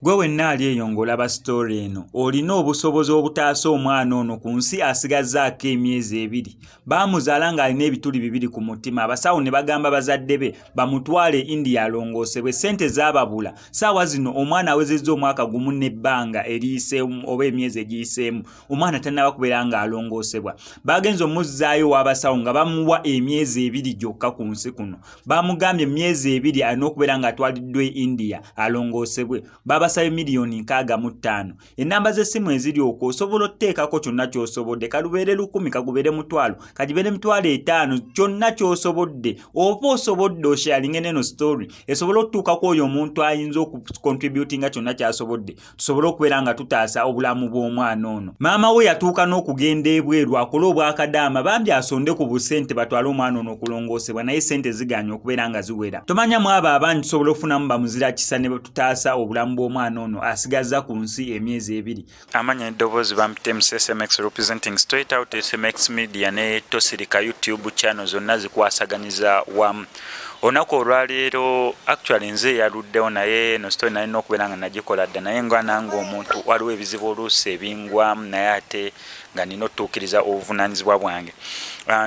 Gwe wenna ali eyo ng'olaba story eno olina obusobozi obutaasa omwana ono ku nsi asigazzaako emyezi 2 baamuzaala ng'alina ebituli 2 ku mutima abasawo ne bagamba bazadde be bamutwale India alongoosebwe ssente zaababula saawa zino omwana awezezza omwaka gumu n'ebbanga eriyiseemu oba emyezi egiyiseemu omwana tannaba kubeera ng'alongoosebwa baagenza omuzzaayo w'abasawo nga bamuwa emyezi 2 gyokka ku nsi kuno baamugambye emyezi 2 alina okubeera ng'atwaliddwe India alongoosebwe basabe miliyoni 65 enamba z'essimu eziri okwo osobola otteekako kyonna ky'osobodde kalubeere 10 kagubeere mutwalo kagibeere mitwalo 5 kyonna ky'osobodde oba osobodde osharinge neno story esobola otuukako oyo omuntu ayinza okucontributinga kyonna ky'asobodde tusobole okubeera nga tutaasa obulamu bw'omwana ono maama we yatuuka n'okugenda ebweru akole obwakadaama bambi asonde ku busente batwale omwana ono okulongoosebwa naye sente ziganye okubeera nga ziwera tomanyamu abo abangi tusobola okufunamu bamuzira kisa ne tutaasa obulamu bw'omwana ono asigazza ku nsi emyezi 2 amanya eddoboozi bampite SMX representing straight out SMX media ne Tosirika YouTube channel zonna zikwasaganiza wamu onako olwaleero actually nze yaluddewo naye no story nalina okubeera nga nagikola dda naye nga nange omuntu waliwo ebizibu oluusi ebingwamu naye ate nga nina otuukiriza obuvunaanyizibwa bwange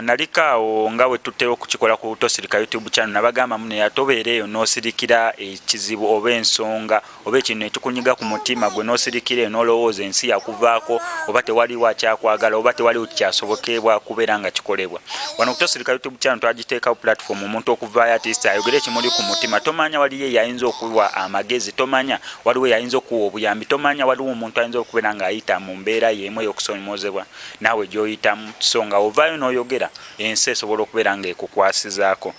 nalikaawo nga bwe tutera okukikola ku Tosirika YouTube channel nabagamba mune yatobeereeyo n'osirikira ekizibu oba ensonga oba ekintu ekikunyiga ku mutima gwe n'osirikira n'olowooza ensi yakuvaako oba tewaliwo akyakwagala oba tewaliwo kyasobokebwa kubeera nga kikolebwa wano ku Tosirika YouTube channel twagiteekawo platform omuntu okuvaayo artist ayogere ekimuli ku mutima tomanya waliyo yayinza okuwa amagezi tomanya waliwo yayinza okuwa obuyambi tomanya waliwo omuntu ayinza okubeera ng'ayita mu mbeera y'emu ey'okusonyomozebwa naawe gy'oyitamu so nga ovaayo n'oyogera ensi esobola okubeera ng'ekukwasizaako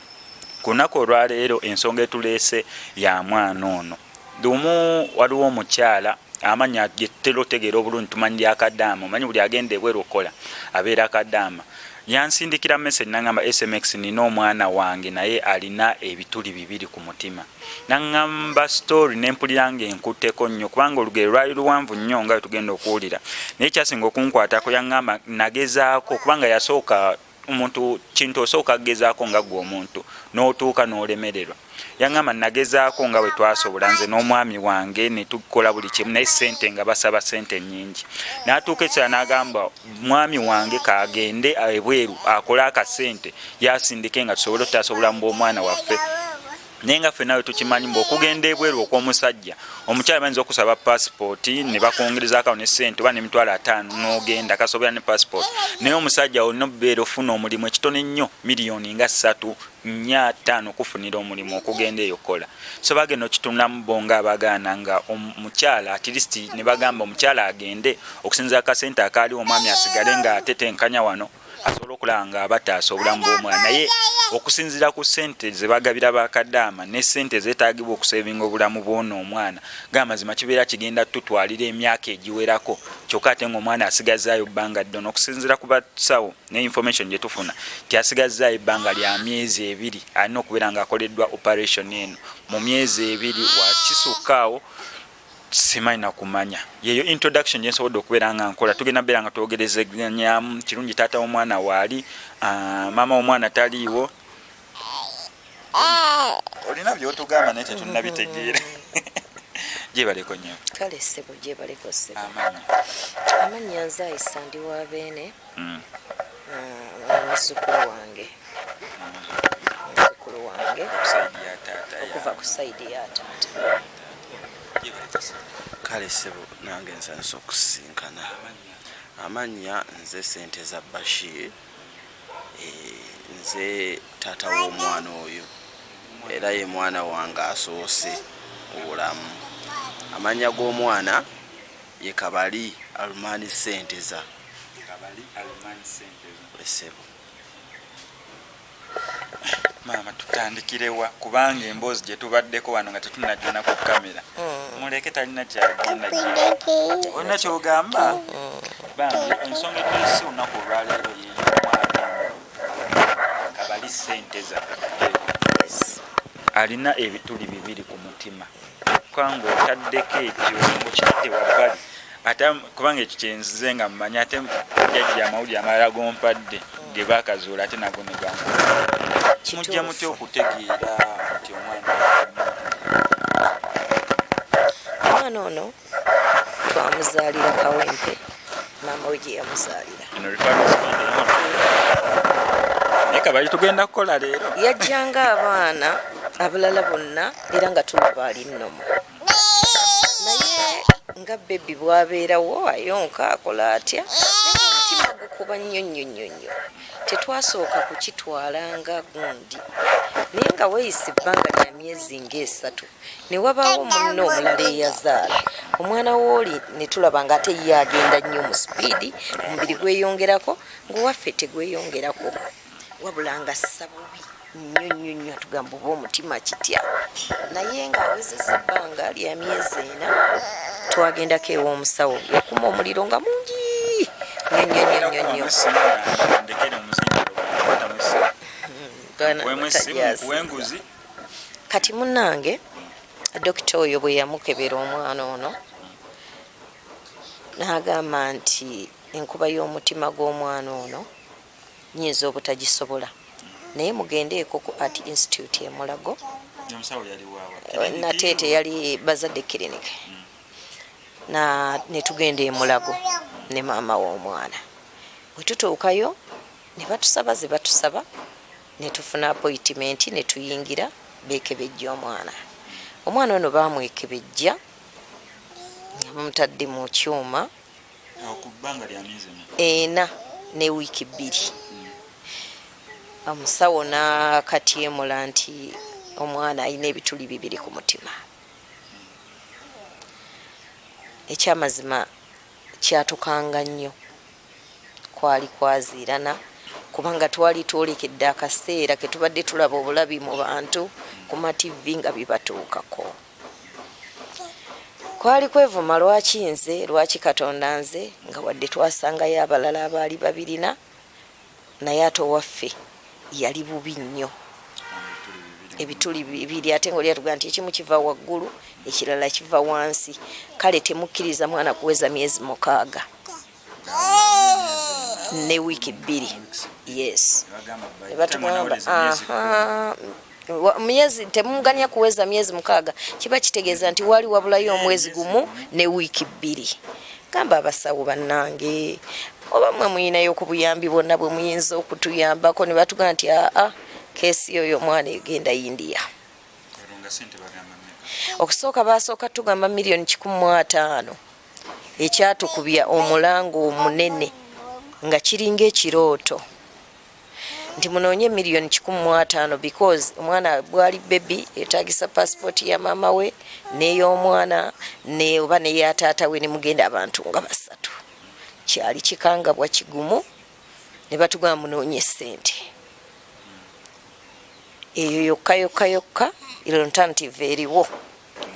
ku lunaku olwaleero ensonga etuleese ya mwana ono lumu waliwo omukyala amanya getera otegeera obulungi tumanyi lyakadaama omanyi buli agenda ebweru okola abeera akadaama yansindikira message nangamba SMX nina omwana wange naye alina ebituli 2 ku mutima nangamba story nempulira ng'enkutteko nnyo kubanga olugero lwali luwanvu nnyo nga tugenda okuwulira naye kyasinga okunkwatako yangamba nagezaako kubanga yasooka omuntu kintu osooka agezaako nga gwe omuntu n'otuuka n'olemererwa yangamba nagezaako nga bwe twasobola nze n'omwami wange ne tukola buli kimu naye ssente nga basaba ssente nnyingi n'atuuka ekisala n'agamba mwami wange kaagende ebweru akole akasente yasindike nga tusobole okutaasa obulamu bw'omwana waffe naye nga ffe nawe tukimanyi mbu okugenda ebweru okw'omusajja omukyala bayinza okusaba passport ne bakongerezako ne ssente oba n'emitwalo 5 n'ogenda kasobera ne passport naye omusajja olina okubeera ofuna omulimu ekitono ennyo miliyoni nga 3 4 5 okufunira omulimu okugenda eyo kola so bagenda okitunulamu bo nga abagaana nga omukyala at least ne bagamba omukyala agende okusinza akasente akaali omwami asigale nga atetenkanya wano asobola okulaba nga bataasa obulamu bw'omwana naye okusinzira ku ssente ze bagabira bakadaama ne ssente zeetaagibwa okusevinga obulamu bw'ono omwana g'amazima kibeera kigenda tutwalira emyaka egiwerako kyokka ate ng'omwana asigazzaayo bbanga ddono okusinzira ku basawo ne information gye tufuna tyasigazzaayo ebbanga lya myezi 2 alina okubeera ng'akoleddwa operation eno mu myezi 2 wakisukkaawo simanyi na kumanya yeyo introduction yensobodde okubeera nga nkola tugenda beera nga twogerezeganyaamu kirungi taata w'omwana waali maama w'omwana taliiwo olina by'otugamba naye tetunnabitegeera gyebaleko nnyo kale ssebo gyebaleko ssebo amanya nze ayisa ndi wa beene muzzukulu wange okuva ku sayidi ya taata kale sebo nange nsanisa okusinkana amanya nze sente za Bashir nze taata w'omwana oyo era ye mwana wange asoose obulamu amanya g'omwana ye Kabali Alumani Senteza sebo maama tutandikirewa kubanga emboozi gye tubaddeko wano nga tetunajjana ku kamera muleke talina kyagenda olina kyogamba bambi ensonga etulisi olunaku olwaleero yeyoomwana Kabali Senteza alina ebituli 2 ku mutima kwanga otaddeko ekyo ngokitadde wabbali ate kubanga ekyo kyenzize nga mmanyi ate jajja amawulire amalala gompadde ge baakazuula ate nago ne mujja mutya okutegeera nti omwana omwana ono twamuzaalira Kawempe, maama we gye yamuzaalira. Naye kabali tugenda kukola leero. Yajjanga abaana abalala bonna era nga tulaba ali nnomo. Naye nga bebi bwabeerawo ayonka akola atya naye omutima gukuba nnyo. Tetwasooka kukitwalanga gundi. Naye nga weeyisa ebbanga lya myezi ng'esatu ne wabaawo munno omulala eyazaala. Omwana wooli ne tulaba nga ate ye agenda nnyo mu sipiidi, omubiri gweyongerako, ng'owaffe tegweyongerako. Wabula nga sabubi nnyo tugamba oba omutima kitya. Naye ng'awezezza ebbanga lya myezi ena twagendako ew'omusawo yakuma omuliro nga mungi nnyo. Kati munnange dokita oyo bwe yamukebera omwana ono n'agamba nti enkuba y'omutima gw'omwana ono nnyinza obutagisobola, naye mugendeeko ku Art Institute e Mulago. Nateete yali bazadde kiriniki ne tugenda e Mulago ne maama w'omwana. Bwe tutuukayo ne batusaba ze batusaba, ne tufuna appointment ne tuyingira beekebejja omwana. Omwana ono baamwekebejja nga bamutadde mu kyuma ena ne wiiki 2. Omusawo n'akatyemula nti omwana alina ebituli 2 ku mutima. Ekyamazima kyatukanga nnyo, kwali kwaziirana kubanga twali twolekedde akaseera ke tubadde tulaba obulabi mu bantu ku mativi nga bibatuukako. Kwali kwevuma lwaki Katonda nze nga wadde twasangayo abalala abaali babirina, naye ate owaffe yali bubi nnyo. Ebituli 2 ate ng'oli atugamba nti ekimu kiva waggulu ekirala kiva wansi. Kale temukkiriza mwana kuweza myezi 6 ne wiiki 2. Yes. Myezi temuganya kuweza myezi 6 kiba kitegeeza nti wali wabulayo omwezi gumu ne wiiki 2. Gamba abasawo bannange oba mwe muyinayo ku buyambi bwonna bwe muyinza okutuyambako. Ne batugamba nti keesi oyo omwana egenda India. Okusooka basooka tugamba $1,500,000 ekyatukubya omulango omunene nga kiringa ekirooto nti munoonye $1,500,000 because omwana bwali baby yetaagisa passport ya maama we n'ey'omwana oba n'eya taata we ne mugenda abantu nga 3. Kyali kikangabwa kigumu ne batugamba munoonye ssente. Eyo yokka alternative eriwo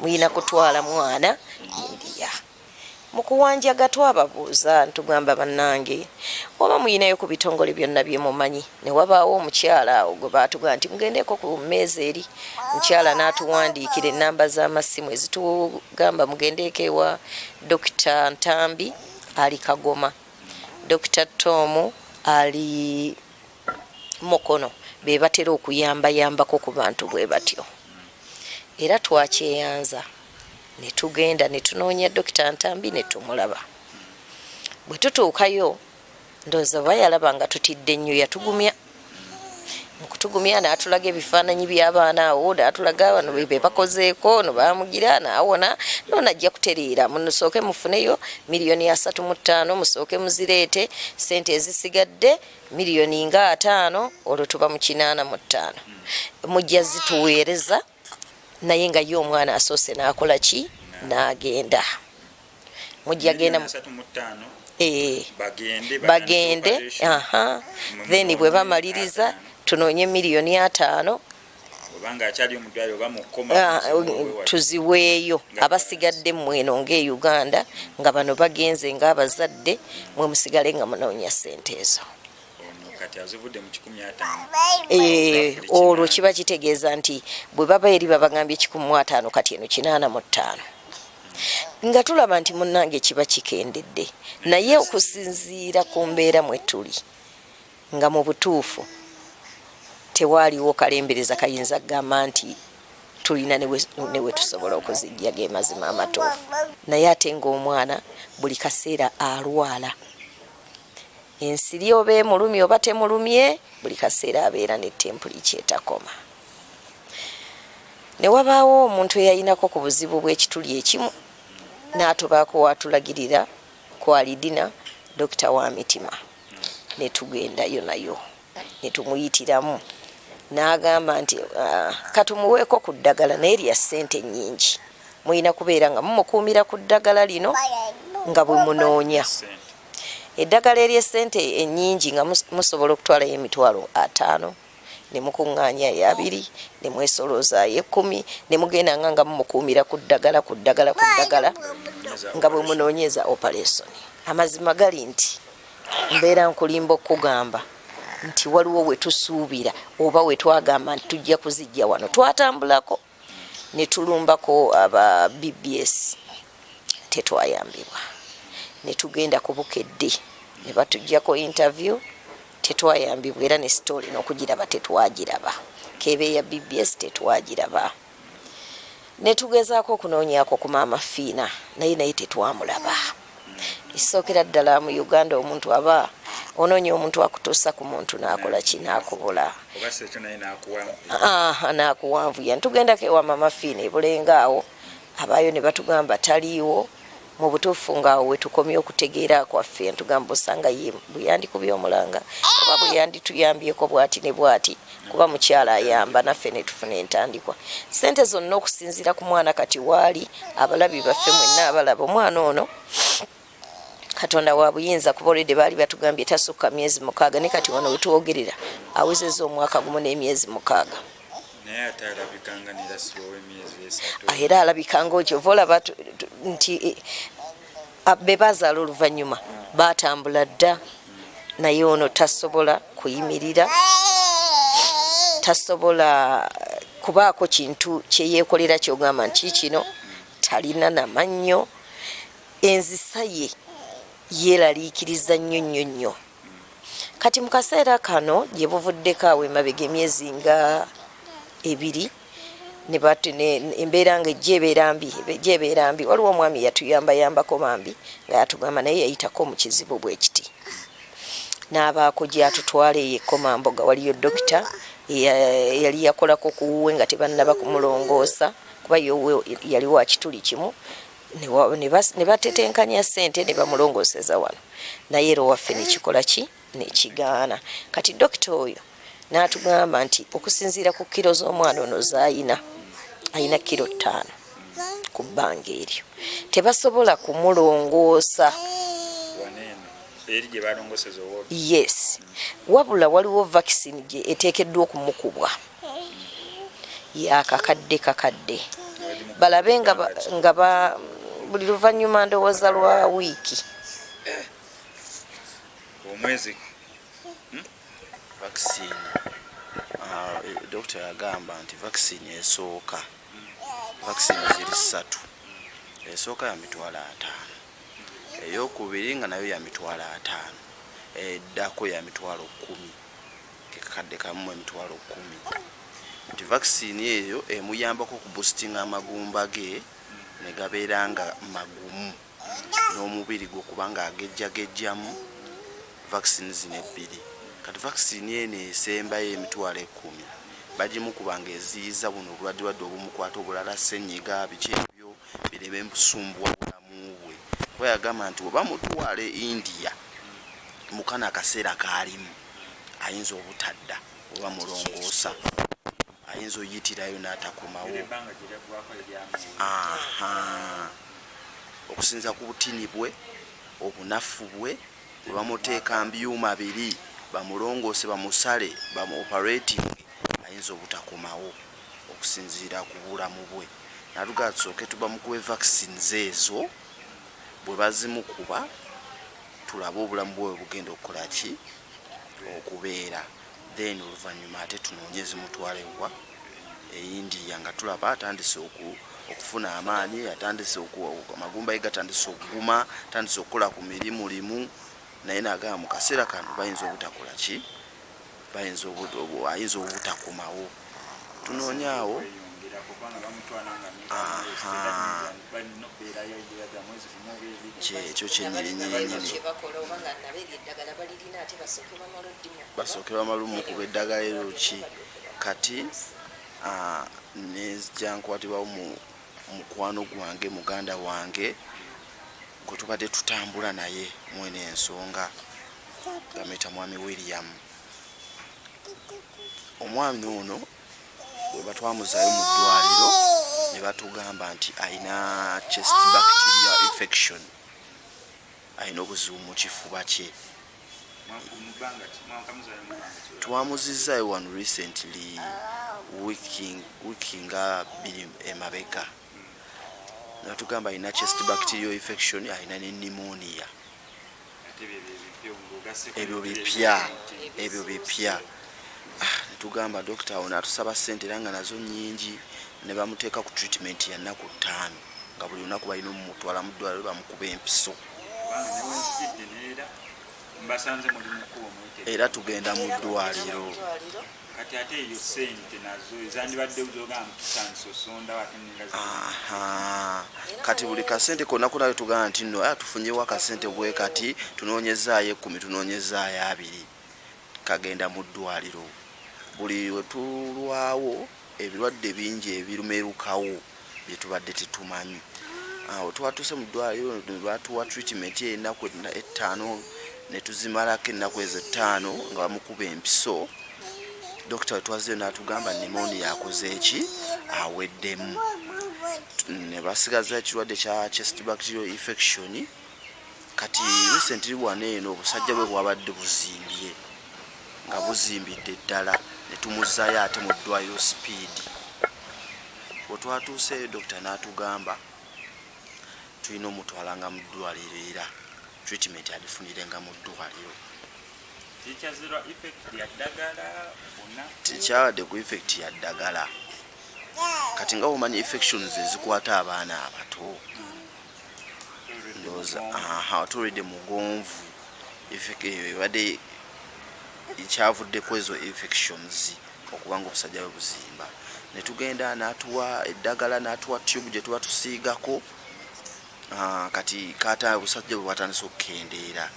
muyina kutwala mwana India. Mu kuwanjaga twababuuza ntugamba bannange oba muyinayo ku bitongole byonna bye mumanyi. Ne wabaawo omukyala awo gwe baatugamba nti mugendeko ku mmeeza eri. Mukyala n'atuwandiikira ennamba z'amasimu ezitugamba mugendeeko ewa Dr. Ntambi ali Kagoma, Dr. Tomu ali Mukono, be batera okuyambayambako ku bantu bwe batyo. Era twakyeyanza ne tugenda ne tunoonya Dr. Ntambi ne tumulaba. Bwe tutuukayo ndowooza bwe yalaba nga tutidde nnyo yatugumya. Mu kutugumya n'atulaga ebifaananyi by'abaana awo, n'atulaga bano be bakozeeko no baamugira n'awona. N'onajja kutereera musooke mufuneyo $3,500,000 musooke muzireete, ssente ezisigadde $5,000,000 olwo tuba mu $805,000 mujja zituweereza. Naye nga ye omwana asoose n'akola ki n'agenda. Mujja genda bagende then bwe bamaliriza tunoonye $5,000,000 tuziweeyo abasigadde mweno ng'e Uganda nga bano bagenze ng'abazadde mwe musigale nga munoonya ssente ezo. Olwo kiba kitegeeza nti bwe baba eri babagambye $1,500,000 kati eno $805,000 nga tulaba nti munnange kiba kikendedde. Naye okusinziira ku mbeera mwe tuli nga mu butuufu tewaaliwo kalembereza kayinza kugamba nti tulina newe tusobola okuzijja ge mazima amatuufu. Naye ate ng'omwana buli kaseera alwala. Ensiri oba emulumye oba temulumye, buli kaseera abeera ne tempuli kyetakoma. Ne wabaawo omuntu eyayinako ku buzibu bw'ekituli ekimu n'atubaako watulagirira ku Alina dokita wa mitima. Ne tugendayo nayo ne tumuyitiramu n'agamba nti katumuweeko ku ddagala naye lya ssente nnyingi. Muyina kubeera nga mumukuumira ku ddagala lino nga bwe munoonya. Eddagala ery'essente ennyingi nga musobola okutwalayo $50 ne mukuŋŋaanya ya 2 ne mwesolooza ye 10 ne mugenda nga mumukuumira ku ddagala nga bwe munoonyeza operation. Amazima gali nti mbeera nkulimba okugamba nti waliwo we tusuubira oba we twagamba nti tujja kuzijja wano twatambulako ne tulumbako aba BBS tetwayambibwa. Ne tugenda ku Bukedde ne batujjako interview tetwayambibwa era ne story n'okugiraba tetwagiraba. Kebe ya BBS tetwagiraba. Ne tugezaako okunoonyaako ku Maama Fiina naye tetwamulaba. Isookera ddala mu Uganda omuntu aba onoonya omuntu akutuusa ku muntu n'akola kinaakubola. N'akuwanvuya. Tugendako ewa Maama Fiina ebulenga awo abaayo ne batugamba taliiwo. Mu butuufu ng'awo we tukomye okutegeera kwaffe ntugamba osanga ye bwe yandikubye omulanga oba bwe yandituyambyeko bw'ati ne bw'ati kuba mukyala ayamba naffe ne tufuna entandikwa. Ssente zonna okusinziira ku mwana kati waali abalabi baffe mwenna abalaba omwana ono Katonda wa buyinza kuba olwedde baali batugambye tasukka myezi 6 ne kati wano we tuwogerera awezezza omwaka gumu n'emyezi 6. Era alabikanga okyova olaba nti be bazaala oluvannyuma baatambula dda naye ono tasobola kuyimirira, tasobola kubaako kintu kyeyeekolera kyogamba nti kino talina namannyo. Enzisa ye yeeraliikiriza nnyo. Kati mu kaseera kano gye buvuddeko awo emabega emyezi nga 2 ne embeera nga ebeera mbi. Waliwo omwami yatuyambayambako bambi nga yatugamba naye yayitako mu kizibu bwe kiti. N'abaako gy'atutwala eyo Komamboga waliyo dokita yali yakolako kuwuwe nga tebannaba kumulongoosa kuba yali wa kituli kimu. Ne batetenkanya ssente ne bamulongooseza wano naye era waffe nekikola ki nekigaana. Kati dokita oyo n'atugamba nti okusinziira ku kiro z'omwana ono z'ayina kiro 5 ku bbanga eryo tebasobola kumulongoosa. Yes, wabula waliwo vaccine gye eteekeddwa okumukubwa yakakadde balabe nga buli luvannyuma ndowooza lwa wiiki omwezi vaccine. Dokita yagamba nti vaccine esooka vaccine ziri 3. Esooka ya $50, ey'okubiri nga nayo ya $50, eddako ya $10,000, kekadde kamu $10,000. Nti vaccine eyo emuyambako okuboostinga amagumba ge ne gabeera nga magumu n'omubiri gwe kubanga agejjagejjamu vaccine zino 2. Kati vaccine eno esembayo $10,000 bagimukubanga eziyiza buno obulwadde obumukwata obulala ssenyiga biki ebyo bireme busumbuwa bulamu bwe. Kuba yagamba nti oba mutwale India mukana akaseera kaalimu ayinza obutadda oba mulongoosa ayinza oyitirayo n'atakomawo. Okusinza ku butini bwe obunafu bwe bwe bamuteeka mbyuma 2 bamulongoose bamusale bamu-operating ayinza obutakomawo okusinziira ku bulamu bwe. Natugaa tusooke tubamukube vaccines ezo bwe bazimukuba tulabe obulamu bwe bugenda okukola ki okubeera. Then oluvannyuma ate tunoonye zimutwalewa India nga tulaba atandise okufuna amaanyi, atandise amagumba ge gatandise okuguma, atandise okukola ku mirimu limu. Naye nagamba mu kaseera kano bayinza obutakola ki ayinza obutakomawo. Tunoonyaawo kyekyo kyenyini basooke bamalumu kuba eddagala eryo ki kati nezija nkwatibwawo mu mukwano gwange muganda wange gwe tubadde tutambula naye mwene ensonga bamuyita mwami William. Omwami ono bwe batwamuzaayo mu ddwaliro ne batugamba nti alina chest bacteria infection, alina obuzibu mu kifuba kye. Twamuzizaayo wano recently wiki nga bbiri emabega. Natugamba alina chest bacterial infection, alina ne pneumonia. Ebyo bipya. Netugamba dokita ono atusaba ssente era nga nazo nnyingi, ne bamuteeka ku treatment ya nnaku 5 nga buli lunaku balina omutwala mu ddwaliro bamukuba empiso. Era tugenda mu ddwaliro. Kati ate eyo ssente nazo ezandibadde uzogamba kisansosonda wakininga. Kati buli kasente konna nayo tugamba nti nno tufunyewo akasente bwe kati tunoonyezaayo 10 tunoonyezaayo 2 kagenda mu ddwaliro. Buli we tulwawo ebirwadde bingi ebirumerukawo bye tubadde tetumanyi. Awo twatuuse mu ddwaliro ne batuwa treatment y'ennaku 5 ne tuzimalako ennaku ezo 5 nga bamukuba empiso. Dokita we twazeyo n'atugamba pneumonia yakoze eki aweddemu. Ne basigaza ekirwadde kya chest bacterial infection. Kati recently wano eno obusajja bwe bwabadde buzimbye nga buzimbidde ddala ne tumuzaayo ate mu ddwaliro speed. Bwe twatuuseeyo dokita n'atugamba tulina omutwalanga mu ddwaliro era treatment adifunirenga mu ddwaliro. Tikyawadde ku effect ya ddagala. Kati nga omanyi infections ezikwata abaana abato ndowooza atulidde mugonvu ebadde ekyavuddeko ezo infections okubanga obusajja bwe buzimba. Ne tugenda n'atuwa eddagala n'atuwa tube gye tuba tusiigako. Kati kata obusajja bwe bwatandise okukendeera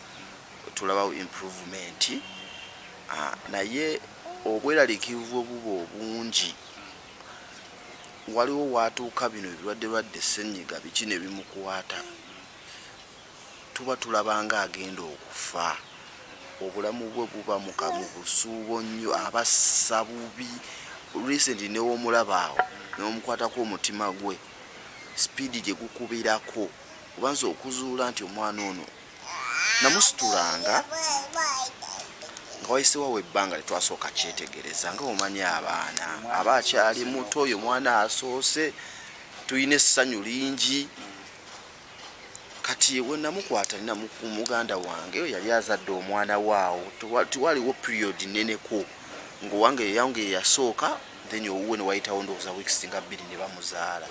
tulabawo improvement. Naye obweraliikirivu obuba obungi waliwo watuuka bino ebirwadde ssenyiga biki ne bimukwata tuba tulabanga agenda okufa. Obulamu bwe buba mu busuubo nnyo, abassa bubi. Recently new'omulabaawo n'omukwatako omutima gwe speed gye gukubirako obanza okuzuula nti omwana ono namusitulanga nga wayiseewo ebbanga litwasooka kyetegereza nga omanyi abaana aba akyali muto oyo mwana asoose tuyina essanyu lingi. Kati we namukwata nina muganda wange yali azadde omwana waawo tiwaliwo period neneko ng'owange yange yasooka then owuwe ne wayitawo ndowooza weeks nga 2 ne bamuzaala.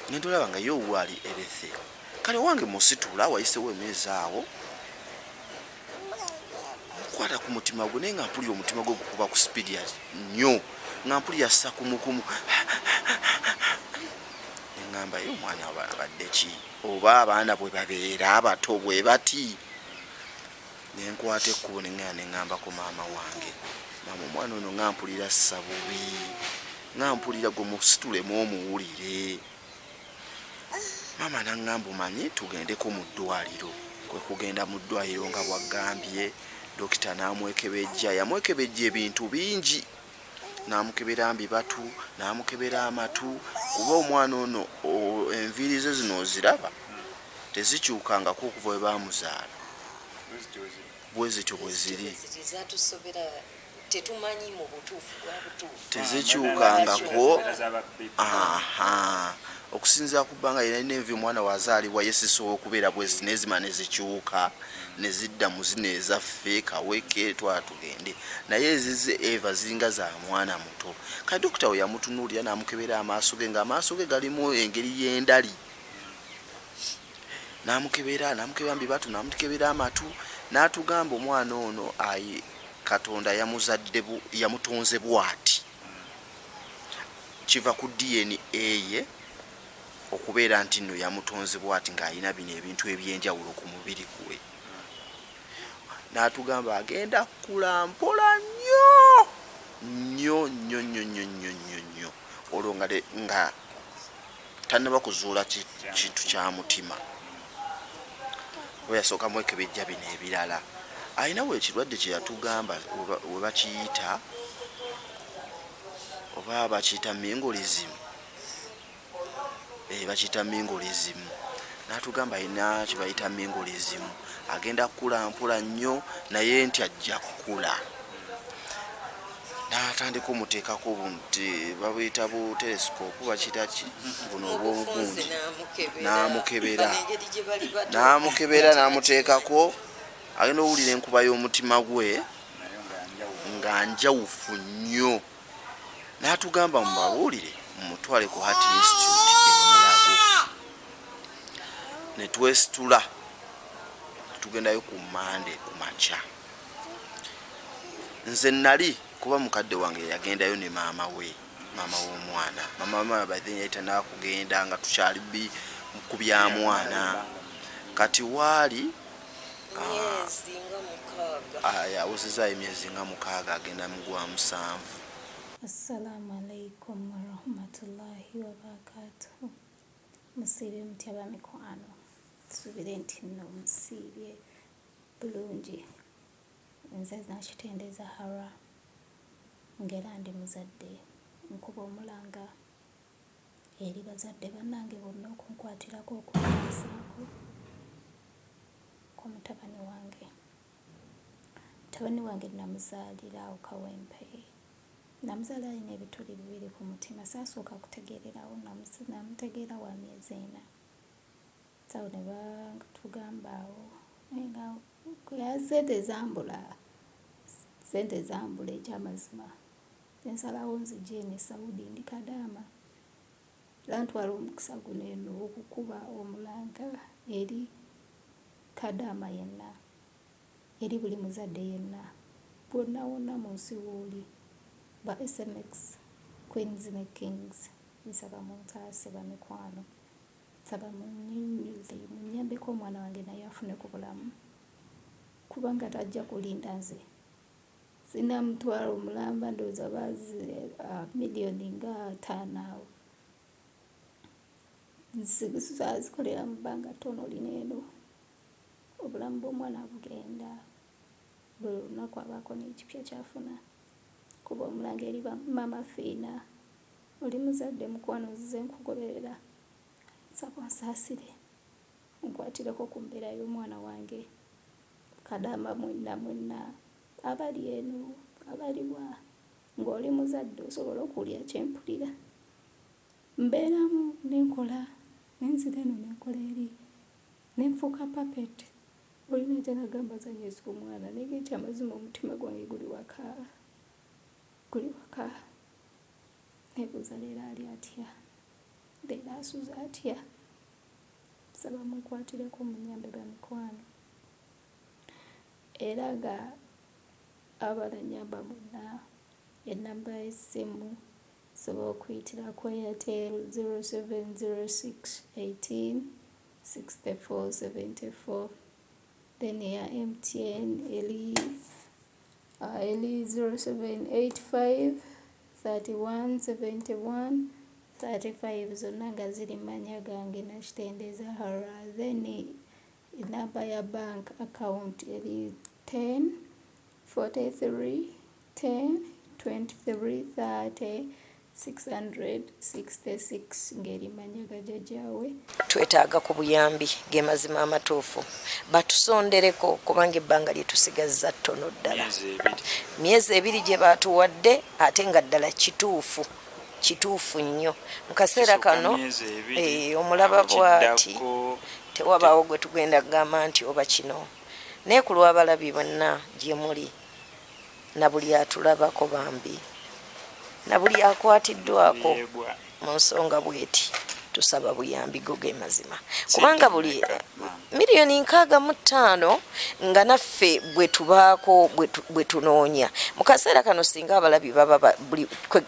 Nentolaba nga ye owuwe ali erethe. Kale wange musitula wayiseewo emyezi awo mukwata ku mutima gwe naye nga mpulira omutima gwe gukuba ku speed ya nnyo nga mpulira sakumukumu. Ngamba yo omwana abadde ki oba abaana bwe babeera abato bwe bati. Nenkwata ekkubo neŋŋambako maama wange, maama omwana ono ngampulira sabubi, ngampulira gwe musitulemu omuwulire. Maama naŋŋamba omanyi tugendeko mu ddwaliro. Kwe kugenda mu ddwaliro nga bwagambye. Dokita n'amwekebejja, yamwekebejja ebintu bingi. N'amukebera mbibatu, n'amukebera amatu. Kuba omwana ono enviiri ze zino oziraba tezikyukangako okuva we baamuzaala. Bwe zityo bwe ziri. Tezikyukangako. Okusinziira ku bbanga yalina envi omwana wazaalibwa yesisobola okubeera bwezi nezima nezikyuka nezidda mu zino ezaffe kaweke tugende. Naye ezize eva ziringa za mwana muto. Kati dokita we yamutunuulira n'amukebera amaaso ge ng'amaaso ge galimu engeri y'endali. N'amukebera mbibatu n'amukebera amatu n'atugamba omwana ono ayi Katonda yamutonze bw'ati. kiva ku DNA ye okubeera nti nno yamutonzebwa ati ng'alina bino ebintu ebyenjawulo ku mubiri gwe. N'atugamba agenda kula mpola nnyo olwo nga tannaba kuzuula kintu kya mutima. we yasooka mwekebejja bino ebirala. Alinawo ekirwadde kye yatugamba we bakiyita oba bakiyita mingolizimu. Bakiyita mingolizimu. N'atugamba alina kye bayita mingolizimu. Agenda kukula mpola nnyo naye nti ajja kukula. N'atandika omuteekako bunti babuyita bu telescope bakiyita ki buno obw'obugundi. N'amukebera n'amuteekako. Agenda owulira enkuba y'omutima gwe nga njawufu nnyo. N'atugamba mubabuulire mumutwale ku Heart Institute Mulago. Ne twesitula tugendayo ku Mande ku makya. Nze nali kuba mukadde wange yagendayo ne maama w'omwana. Maama by then yayita n'akugenda nga tukyali ku bya mwana. Kati waali myezi nga 6. Yawuziza emyezi nga 6 agenda mu gwa 7. Assalamu alaikum warahmatullahi wabarakatuh. Musiibye mutya bamikwano. Tusubire nti nno musiibye bulungi. Nze nakitendeeza Hara ng'era ndi muzadde nkuba omulanga eri bazadde bannange bonna okunkwatirako okunsaako ku mutabani wange. Mutabani wange namuzaalira awo Kawempe. Namuzaala alina ebituli 2 ku mutima. Saasooka kutegeererawo namutegeera wa myezi 4. Sawo ne batugamba awo nga sente zambula ekyamazima. Ensalawo nzije ene Saudi ndi Kadaama. Lantwala omukisa guno eno okukuba omulanga eri Kadaama yenna, eri buli muzadde yenna bwonna wonna mu nsi w'oli. Ba SMX Queens ne Kings nsaba muntaase bamikwano. Nsaba munnyonnyoze munnyambeko omwana wange naye afune ku bulamu kubanga tajja kulinda nze. Sinamutwala omulamba ndowooza bazi miliyoni nga 5 awo. Zikolera mu bbanga ttono lino obulamu bw'omwana bugenda buli lunaku abaako n'ekipya kyafuna. Kuba omulanga eri mama Fiina oli muzadde mukwano nzize nkugoberera. Nsaba nsaasire nkwatireko ku mbeera y'omwana wange. Kadaama mwenna abali eno abaliwa ng'oli muzadde osobola okuwulira kyempulira. Mbeeramu nenkola nenzira eno nenkola eri nenfuuka papeti. Olina gye nagamba zanyezi ku mwana naye ekyamazima omutima gwange guli waka. Nebuuza leero ali atya, leero asuza atya. Nsaba munkwatireko munyambe bamikwano. Era nga abalanyamba mwenna ennamba y'essimu sobola okuyitira ku Airtel 0706 18 64 74. Then ya MTN eli 0785 31 71 35. Zonna nga ziri manya gange nakitendeeza Hara. Then enamba ya bank account eli 10 43 10 23 30 666 ngeri manyaga jajjawe. Twetaaga ku buyambi ge mazima amatuufu batusondereko kubanga ebbanga lyetusigazza ttono ddala. Myezi 2 gye baatuwadde ate nga ddala kituufu nnyo mu kaseera kano. Omulaba bw'ati tewabaawo gwe tugenda kugamba nti oba kino naye ku lw'abalabi bonna gye muli na buli atulabako bambi na buli akwatiddwako mu nsonga bweti tusaba buyambi goge mazima kubanga buli miliyoni 65 nga naffe bwe tubaako bwe tunoonya mu kaseera kano singa abalabi baba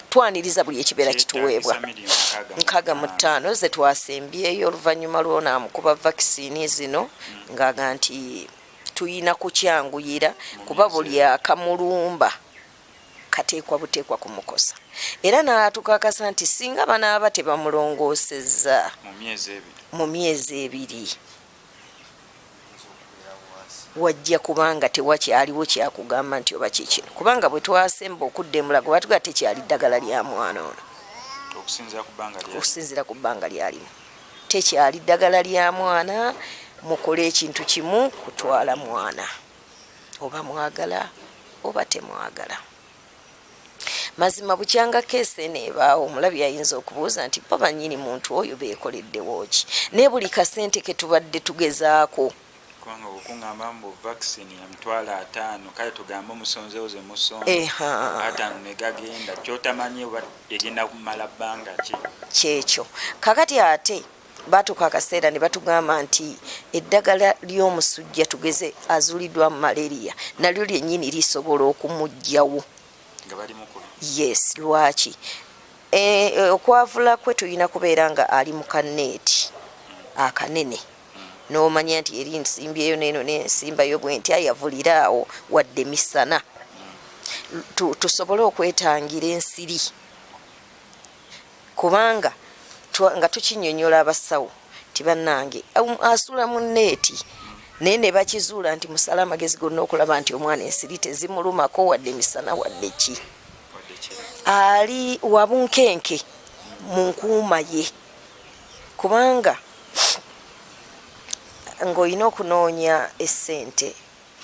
twaniriza buli ekibeera kituweebwa 65 ze twasembyeyo oluvannyuma lwona amukuba vaccine zino ng'aga nti tuyina kukyanguyira kuba buli akamulumba kateekwa buteekwa kumukosa era n'atukakasa nti singa banaaba tebamulongoosezza mu myezi 2 wajja kubanga tewakyaliwo kyakugamba nti oba kikino kubanga bwe twasemba okudda emulago batuga tekyali ddagala lya mwana ono okusinziira ku bbanga lyalimu tekyali ddagala lya mwana mukole ekintu kimu kutwala mwana oba mwagala oba temwagala mazima bukyanga keese neebaawo omulabi ayinza okubuuza nti bo bannyini muntu oyo beekoleddewo ki naye buli kasente ke tubadde tugezaako kubanga okungamba mbu vaccine ya mitwalo 5 kale tugamba omusonzewo ze musonze 5 ne gagenda kyotamanyi oba egenda kumala bbanga ki kyekyo kakati ate batuka akaseera ne batugamba nti eddagala ly'omusujja tugeze azuuliddwa mu malaria nalyo lyennyini lisobola okumugjawo nga bali mukulu yes lwaki okwavula kwe tulina kubeera nga ali mu kaneeti akanene n'omanya nti eri nsimbyeyo neno nensimbayo bwe nti ayavuliraawo wadde misana tusobole okwetangira ensiri kubanga nga tukinyonyola abasawo tibannange asula mu neeti naye ne bakizuula nti musala amagezi gonna okulaba nti omwana ensiri tezimulumako wadde misana wadde ki ali wabunkenke mu nkuuma ye kubanga ng'olina okunoonya essente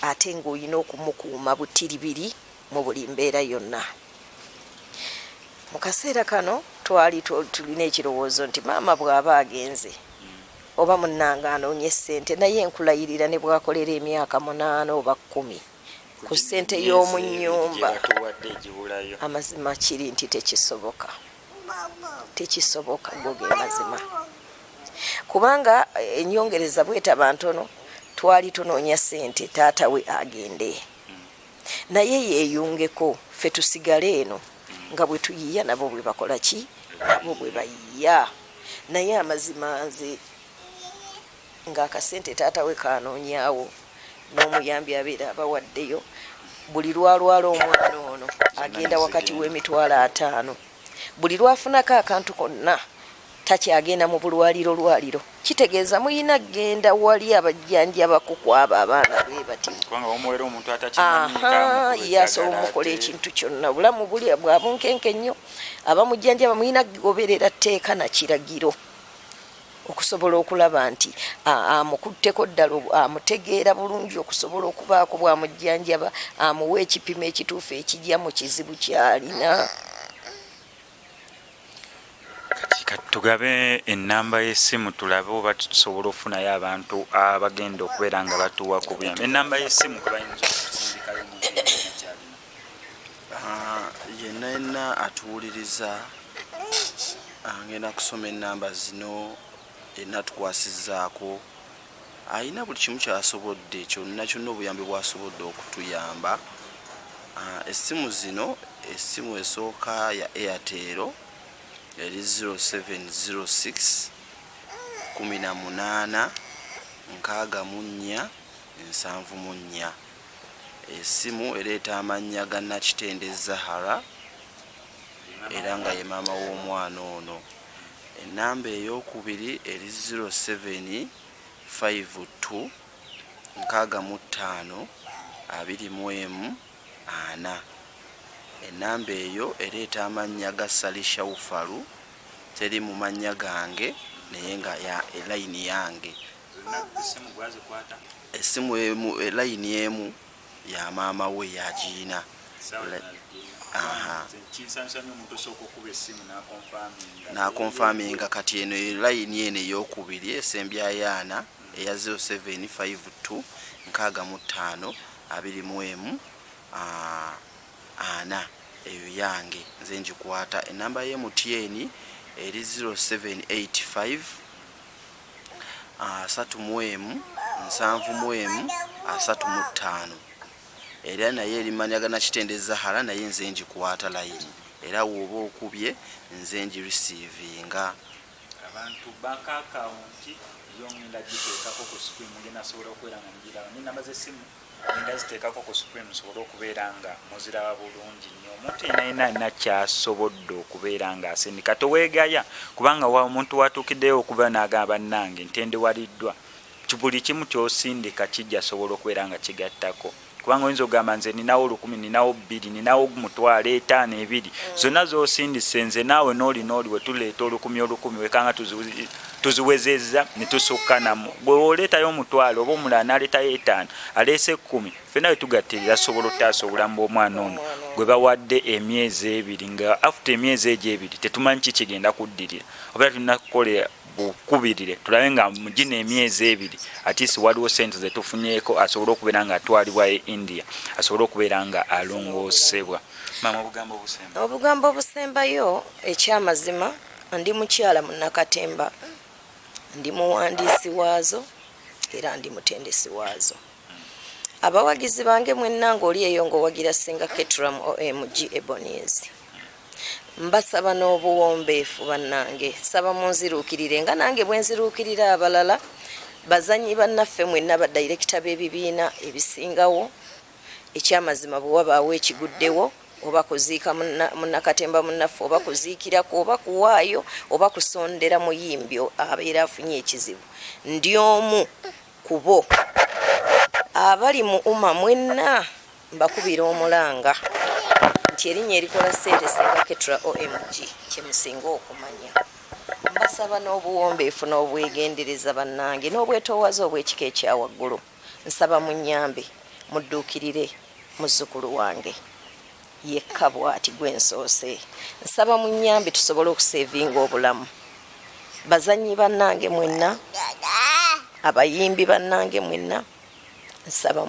ate ng'olina okumukuuma butiribiri mu buli mbeera yonna mu kaseera kano twali tulina ekirowoozo nti maama bw'aba agenze oba munnange anoonya essente naye nkulayirira ne bwakolera emyaka 8 oba 10 ku ssente y'omu nnyumba amazima kiri nti tekisoboka goge mazima kubanga ennyongereza bwetaba ntono twali tunoonya ssente taata we agende naye yeeyungeko ffe tusigale eno nga bwe tuyiya nabo bwe bakola ki nabo bwe bayiya naye amazima nze ng'akasente taata we kanoonyaawo n'omuyambi abeera abawaddeyo buli lwalwala omwana ono agenda wakati w'emitwalo 5 buli lwafunako akantu konna takyagenda mu bulwaliro kitegeeza muyina genda wali abajjanjaba kukwaba abaana be bati yasobola omukola ekintu kyonna bulamu buli bwabunkenke nnyo abamujjanjaba muyina goberera tteeka na kiragiro okusobola okulaba nti amukutteko ddala amutegeera bulungi okusobola okubaako bwamujjanjaba amuwa ekipimo ekituufu ekijja mu kizibu kyalina. Tugabe ennamba y'essimu tulabe oba tusobola okufunayo abantu abagenda okubeera nga batuwa ku buyambi. Ennamba y'essimu kuba yinza okusindikayo mu yenna atuwuliriza ngenda kusoma ennamba zino yenna tukwasizzaako ayina buli kimu kyasobodde kyonna obuyambi bwasobodde okutuyamba. Essimu zino essimu esooka ya Airtel eri 0706 18 64 74. Essimu ereeta amannya ga Nakitende Zahara era nga ye maama w'omwana ono. Ennamba ey'okubiri eri 0752 65 24. Ennamba eyo ereeta amannya ga Salisha Ufalu teri mu mannya gange naye nga ya elayini yange. Essimu emu elayini emu ya maama we yagiina. Nakonfaminga kati eno elayini eno ey'okubiri esembyayaana eya 0752 65 24. Eyo yange nze ngikwata. Ennamba y'MTN eri 0785 31 era naye erimanyagana kitendeza hala naye nze njikuwaata layini era woba okubye nze njirisiivinga. Abantu banka akawunti yongenda giteekako ku screen mugenda sobola okubeera nga mugiraba n'enamba z'essimu ngenda ziteekako ku screen musobole okubeera nga muziraba bulungi nnyo. Omuntu yenna alina kyasobodde okubeera nga asindika toweegaya kubanga wa omuntu watuukiddeyo okuba n'agamba bannange ntendewaliddwa buli kimu ky'osindika kijja sobola okubeera nga kigattako kubanga oyinza okugamba nze ninawo 10 ninawo 2 ninawo 5 2 zonna z'osindise nze naawe n'olina oli we tuleeta 10 wekanga tuziwezezza ne tusukka namu bwe oleetayo 1,000 oba omulala n'aleetayo 5 aleese 10 ffenna we tugattirira sobola otaasa obulamu bw'omwana ono gwe bawadde emyezi 2 nga after emyezi egyo 2 tetumanyi ki kigenda kuddirira oba tulina kukolera bukubirire tulabe nga mugina emyezi 2 atisi waliwo sente zetufunyeeko asobole okubeera nga atwalibwa e India asobole okubeera nga alongoosebwa. Mama obugambo obusembayo ekyamazima ndi mukyala munnakatemba ndi muwandiisi waazo era ndi mutendesi waazo. Abawagizi bange mwenna ng'oli eyo ng'owagira Singa Ketram OMG Eboniezi mbasaba n'obuwombeefu bannange saba munziruukirire nga nange bwe nziruukirira abalala bazanyi bannaffe mwenna badirekita b'ebibiina ebisingawo ekyamazima bwe wabaawo ekiguddewo oba kuziika munnakatemba munnaffe oba kuziikirako oba kuwaayo oba kusondera muyimbyo abeera afunye ekizibu ndi omu ku bo abali mu umma mwenna mbakubira omulanga nti erinnya erikola ssente Singa Ketra OMG kyemusinga okumanya. Mbasaba n'obuwombeefu n'obwegendereza bannange n'obwetoowaze obw'ekika ekyawaggulu nsaba munnyambe mudduukirire muzzukulu wange yekka bw'ati gwensoose nsaba munnyambe tusobole okuseevinga obulamu. Bazanyi bannange mwenna abayimbi bannange mwenna nsaba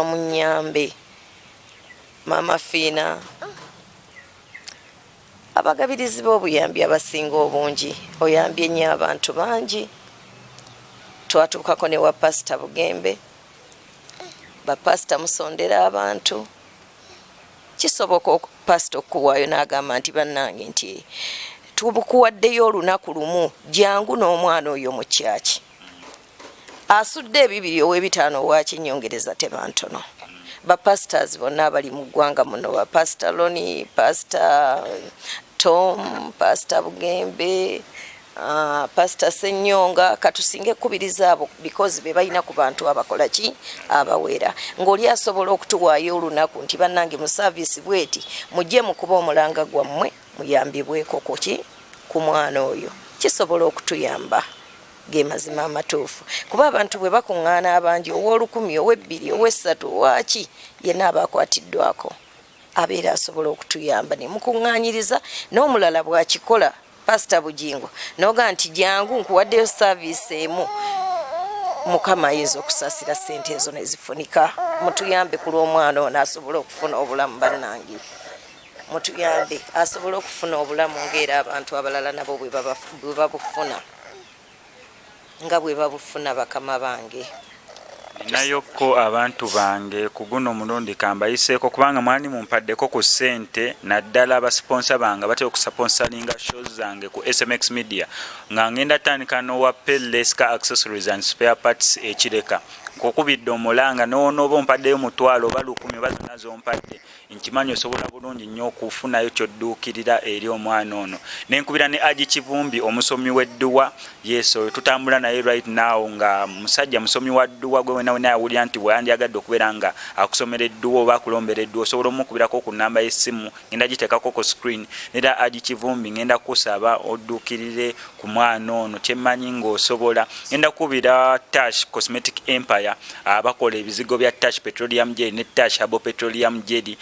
munnyambe Mama Fina abagabirizi b'obuyambi abasinga obungi oyambye nnyo abantu bangi twatuukako ne wa Pasita Bugembe bapasita musondera abantu kisoboka pasita okuwaayo n'agamba nti bannange nti tubukuwaddeyo olunaku lumu jangu n'omwana oyo mu kyaki asudde 2 ow'ebitaano wakinyongereza tebantono. Bapastors bonna abali mu ggwanga muno ba Pastor Loni, Pastor Tom, Pastor Bugembe, Pastor Senyonga katusinge kubiriza abo because be balina ku bantu abakola ki abawera ng'oli asobola okutuwaayo olunaku nti bannange mu service bweti mujje mukuba omulanga gwammwe muyambibweko ku mwana oyo kisobola okutuyamba ge mazima amatuufu kuba abantu bwe bakuŋŋaana abangi ow'olukumi ow'ebbiri ow'essatu waki yenna abakwatiddwako abeera asobola okutuyamba ne mukuŋŋaanyiriza n'omulala bw'akikola Pastor Bujingo noga nti jangu nkuwaddeyo service emu mukama ayinza okusasira ssente ezo ne zifunika mutuyambe ku lw'omwana ono asobola okufuna obulamu bannange mutuyambe asobola okufuna obulamu ng'era abantu abalala nabo bwe babufuna nga bwe babufuna bakama bange. Nayoko abantu bange ku guno omulundi kambayiseeko kubanga mwani mumpaddeko ku ssente naddala abasponsa bange batera okusponsoringa shows zange ku SMX Media nga ngenda tandika n'owa Pelleska Accessories and Spare Parts ekireka kokubidde omulanga n'oba ompaddeyo 1,000 oba 10 oba zonna zompadde nkimanyi osobola bulungi nnyo okufunayo kyodduukirira eri omwana ono nenkubira ne Aji Kivumbi omusomi w'edduwa yeso tutambula naye right now nga musajja musomi wa dduwa gwe wena yawulira nti bweyandyagadde okubeera nga akusomera edduwa oba akulombera edduwa osobola omukubirako ku nnamba y'essimu ngenda giteekako ku screen nera Aji Kivumbi ngenda kusaba odduukirire ku mwana ono kyemmanyi ng'osobola ngenda kubira Tash Cosmetic Empire abakola ebizigo bya Tash Petroleum Jelly ne Tash Herbal Petroleum Jelly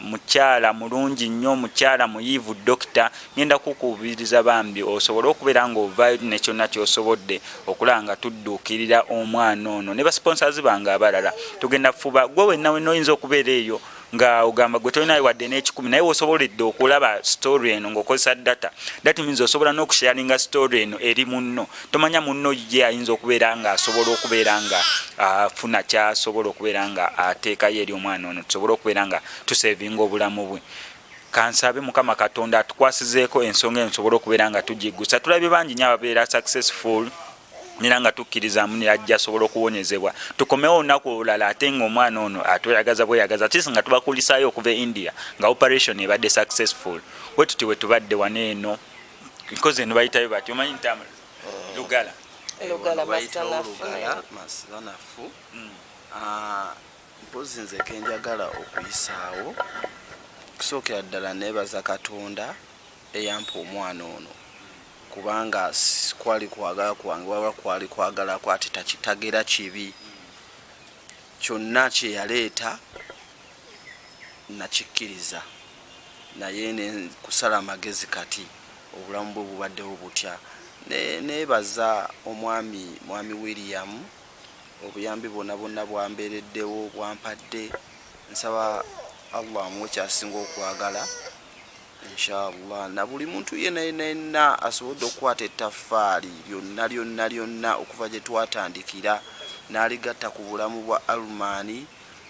mukyala mulungi nnyo mukyala muyivu doctor ngenda kukubiriza bambi osobola okubeera nga ovaayo ne kyonna ky'osobodde okulanga tudduukirira omwana ono ne basponsors bange abalala tugenda fuba gwe wenna oyinza okubeera eyo nga ogamba gwe tolinayo wadde n'ekikumi naye osoboledde okulaba story eno ng'okozesa data that means osobola n'okusharinga story eno eri munno tomanya munno ye ayinza okubeera nga asobola okubeera nga afuna kyasobola okubeera nga ateekayo eri omwana ono tusobola okubeera nga tusevinga obulamu bwe. Kansabe Mukama Katonda atukwasizeeko ensonga eno tusobole okubeera nga tugiggusa. Tulabye bangi nnyo ababeera successful nira nga tukkirizamu ne ajja asobola okuwonyezebwa. Tukomewo olunaku olulala ate ng'omwana ono atweyagaza bweyagaza kisi nga tubakulisaayo okuva e India nga operation ebadde successful. Bwe tuti we tubadde wano eno nkozi eno bayitayo bati omanyi ntamu Lugala. Lugala masanafu. Mpozi nze kenjagala okuyisaawo kusookera ddala neebaza Katonda eyampa omwana ono kubanga kwali kwagala kwange waba kwali kwagala kwati takitagera kibi kyonna kye yaleeta nakikkiriza naye ne kusala amagezi kati obulamu bwe bubaddewo butya neebaza mwami William obuyambi bwonna bwambeereddewo bwampadde nsaba Allah amuwe kyasinga okwagala inshallah na buli muntu yenna asobodde okukwata ettaffaali lyonna okuva gye twatandikira n'aligatta ku bulamu bwa Almani.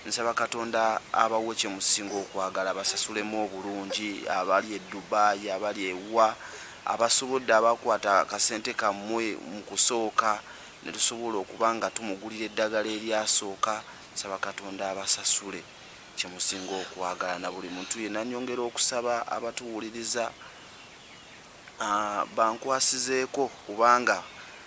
Nsaba Katonda abawe kye musinga okwagala basasulemu obulungi abali e Dubai abali ewa abasobodde abakwata akasente kammwe mu kusooka ne tusobola okuba nga tumugulira eddagala eryasooka. Nsaba Katonda abasasule kyemusinga okwagala na buli muntu yenna nyongera okusaba abatuwuliriza bankwasizeeko kubanga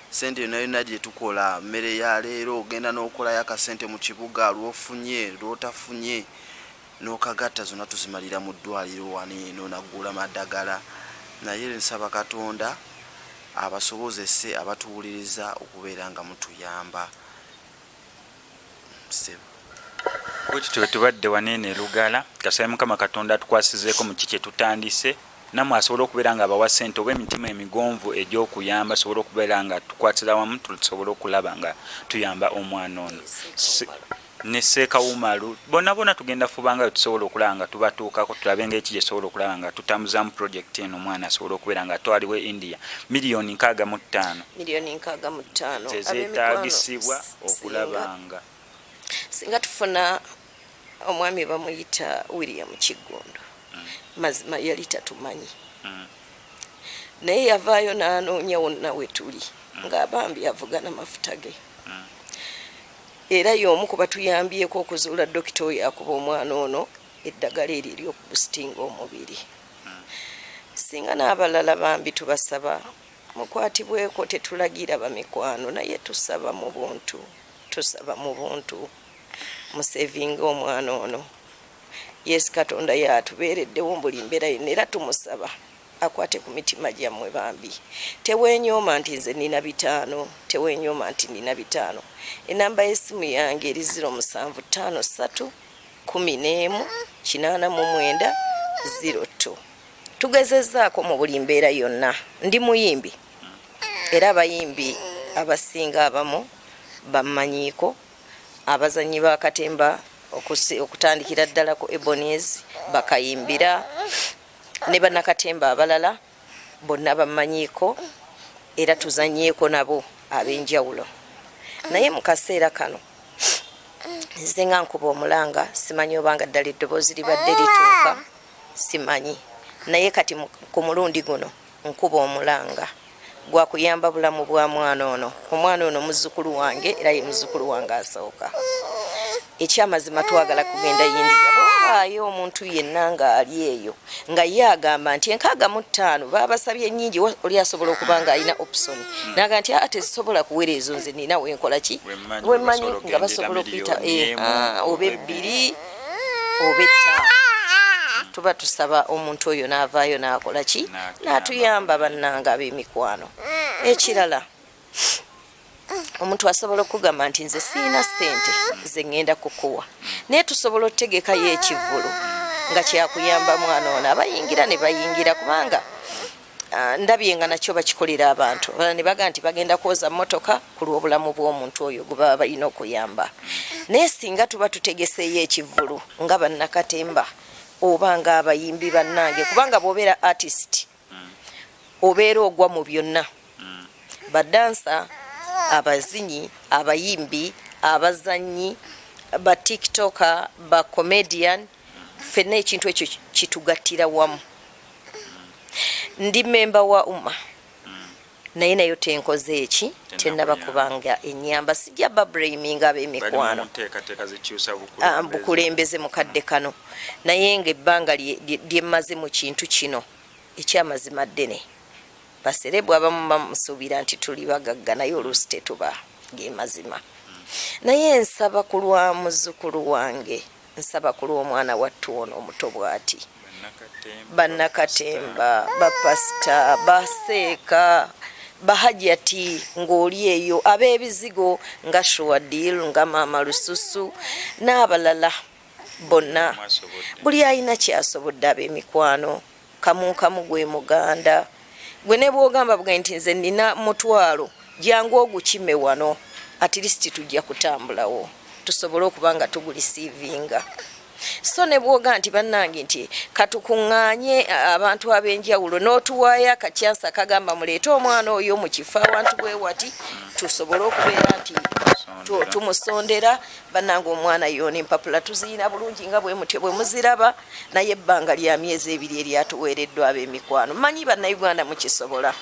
sente yonna gye tukola mmere ya leero ogenda n'okolayo akasente mu kibuga lwofunye lwotafunye n'okagatta zonna tuzimalira mu ddwaliro wano eno naggula maddagala naye nsaba Katonda abasobozese abatuwuliriza okubeera nga mutuyamba Bwekityo tubadde wanene Lugala kasaye Mukama Katonda tukwasizeeko mu kiki tutandise namwe asobola okubeera nga abawa ssente oba emitima emigonvu egy'okuyamba asobola okubeera nga tukwatira wamu tusobola okulaba nga tuyamba omwana ono ne Ssekawumalu bonna tugenda fubanga tusobola okulaba nga tubatuukako tulabe ng'eki gyesobola okulaba nga tutambuzamu project eno omwana asobola okubeera nga twaliwe India miliyoni 65 zezeetaagisibwa okulaba nga singa tufuna omwami bamuyita William Kigondo mazima yali tatumanyi naye yavaayo n'anoonya wonna we tuli ng'abambi avugana mafuta ge era y'omu ku batuyambyeko okuzuula dokita oyo akuba omwana ono eddagala eryo ery'okubusitinga omubiri. Singa n'abalala bambi tubasaba mukwatibweko tetulagira bamikwano naye tusaba mu buntu musevinga omwana ono. Yesu Katonda yatubeereddewo buli mbeera yonna era tumusaba akwate ku mitima gyammwe bambi. Teweenyooma nti nze nina 5, teweenyooma nti nina 5. Enamba y'essimu yange eri 0753148902. Tugezezzaako mu buli mbeera yonna. Ndi muyimbi era abayimbi abasinga abamu bammanyiiko abazanyi b'akatemba okutandikira ddala ku Ebonies bakayimbira ne bannakatemba abalala bonna bammanyiiko era tuzanyeeko nabo ab'enjawulo. Naye mu kaseera kano nze nga nkuba omulanga simanyi obanga ddala eddoboozi libadde lituuka simanyi naye kati ku mulundi guno nkuba omulanga gwa kuyamba bulamu bwa mwana ono. Omwana ono muzzukulu wange era ye muzzukulu wange asooka. Ekyamazima twagala kugenda India bwawaayo omuntu yenna nga ali eyo nga ye agamba nti 65 babasabye ennyingi oli asobola okuba nga alina option naga nti ate zisobola kuwera ezo nze nina wenkola ki wemmanyi nga basobola okuyita oba 2 oba 5. Tuba tusaba omuntu oyo n'avaayo n'akola ki n'atuyamba bannanga ab'emikwano. Ekirala omuntu asobola okugamba nti nze siina ssente ze ngenda kukuwa naye tusobola otegekayo ekivvulu nga kyakuyamba mwana ono abayingira ne bayingira kubanga ndabye nga nakyo bakikolera abantu bala ne baga nti bagenda kwoza motoka ku lw'obulamu bw'omuntu oyo gwe baba balina okuyamba naye singa tuba tutegeseeyo ekivvulu nga bannakatemba oba nga abayimbi bannange kubanga bw'obeera artist obeera ogwa mu byonna badansa abazinyi abayimbi abazanyi ba tiktoker ba comedian fenna ekintu ekyo kitugattira wamu ndi memba wa umma naye nayo tenkoze eki tenaba kubanga enyamba sijja babreaminga ab'emikwano bukulembeze mukadde kano naye nga ebbanga lyemmaze mu kintu kino ekyamazima ddene baserebu abamu bamusuubira nti tuli bagagga naye oluusi tetuba gemazima naye nsaba ku lwa muzzukulu wange nsaba ku lw'omwana wattu ono omuto bw'ati bannakatemba bapasita baseeka bahajati ng'oli eyo ab'ebizigo nga Shuwadil nga Maama Lususu n'abalala bonna buli alina kyasobodde ab'emikwano kamu gwe muganda gwe ne bw'ogamba bwe nti nze nina mutwalo jangu ogukime wano at least tujja kutambulawo tusobole okuba nga tugulisiivinga so ne bwoga nti bannange nti katukuŋŋaanye abantu ab'enjawulo n'otuwaayo akacyansa kagamba muleete omwana oyo mu kifo awantu bwe wati tusobole okubeera nti tumusondera bannange omwana yoona empapula tuziina bulungi nga bwe mutyo bwe muziraba naye ebbanga lya myezi 2 eryatuweereddwa ab'emikwano manyi bannayuganda mukisobola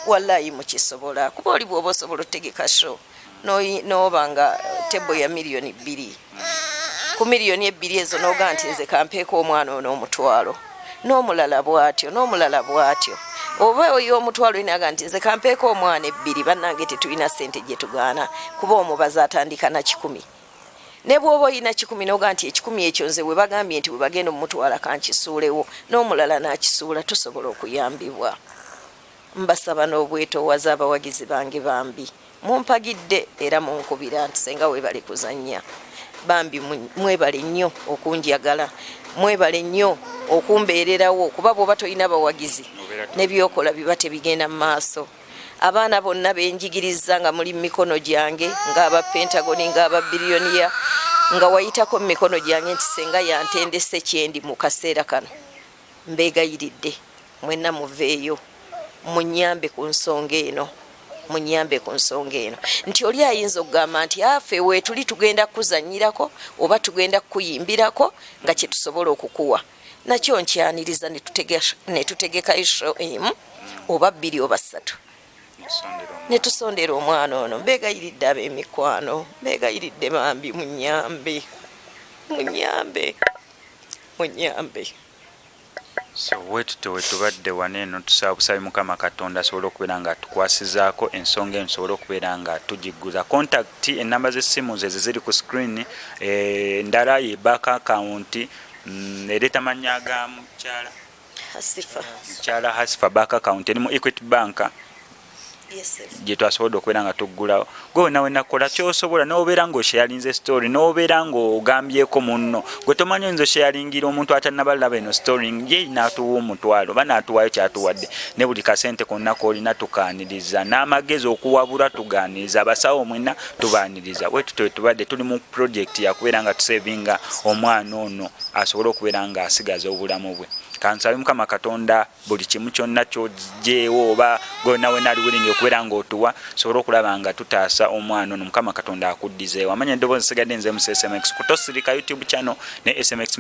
wallahi mukisobola kuba oli bw'oba osobola otegeka show n'oba nga tebo ya miliyoni 2 ku miliyoni 2 ezo n'oga nti nze kampeeko omwana ono omutwalo n'omulala bw'atyo oba oyo omutwalo inaga nti nze kampeeko omwana 2 bannange tetulina ssente gye tugaana kuba omubazi atandika na 10 ne bw'oba oyina 10 n'oga nti 10 ekyo nze bwe bagambye nti bwe bagenda omutwala kankisuulewo n'omulala n'akisuula tusobola okuyambibwa mbasaba n'obwetoowaza abawagizi bange bambi mumpagidde era munkubira nti senga webale kuzannya bambi mwebale nnyo okunjagala mwebale nnyo okumbeererawo kuba bw'oba toyina bawagizi nebyokola biba tebigenda mu maaso abaana bonna benjigiriza nga muli mikono gyange ng'aba pentagoni ng'aba biliyoniya nga wayitako mu mikono gyange nti senga yantendese kyendi mu kaseera kano mbeegayiridde mwenna muveeyo munyambe ku nsonga eno nti oli ayinza okugamba nti afe we tuli tugenda kuzanyirako oba tugenda kuyimbirako nga kye tusobola okukuwa nakyo nkyaniriza ne tutegeka isho emu oba 2 oba 3 ne tusondera omwana ono mbeegayiridde ab'emikwano mbeegayiridde bambi munyambe so wetuto wetubadde waneeno tusaba busabe Mukama Katonda asobole okubeera nga tukwasizaako ensonga eno tusobole okubeera nga tugigguza contact enamba z'essimu ze ziri ku screen endala ye bank account ereeta mannya ga mukyala Hasifa bank account eri mu Equity Bank gye twasobodde okubeera nga tuggulawo gwe wena wenakola kyosobola n'obeera ng'osharinze story n'obeera ng'ogambyeko munno gwe tomanyi oyinza osharingira omuntu atannabalaba eno story ye n'atuwa omutwalo oba n'atuwayo kyatuwadde ne buli kasente konna koolina tukaaniriza n'amagezi okuwabula tugaaniriza abasawo mwena tubaaniriza wetuto tubadde tuli mu project yakubeera nga tusevinga omwana ono asobole okubeera nga asigaza obulamu bwe kansabe Mukama Katonda buli kimu kyonna ky'oggyeewo oba gonna wena ali willing okubeera ng'otuwa sobola okulaba nga tutaasa omwana ono Mukama Katonda akuddizeewo amanya eddoboozi nsigadde nze mu SMX kutosirika YouTube channel ne SMX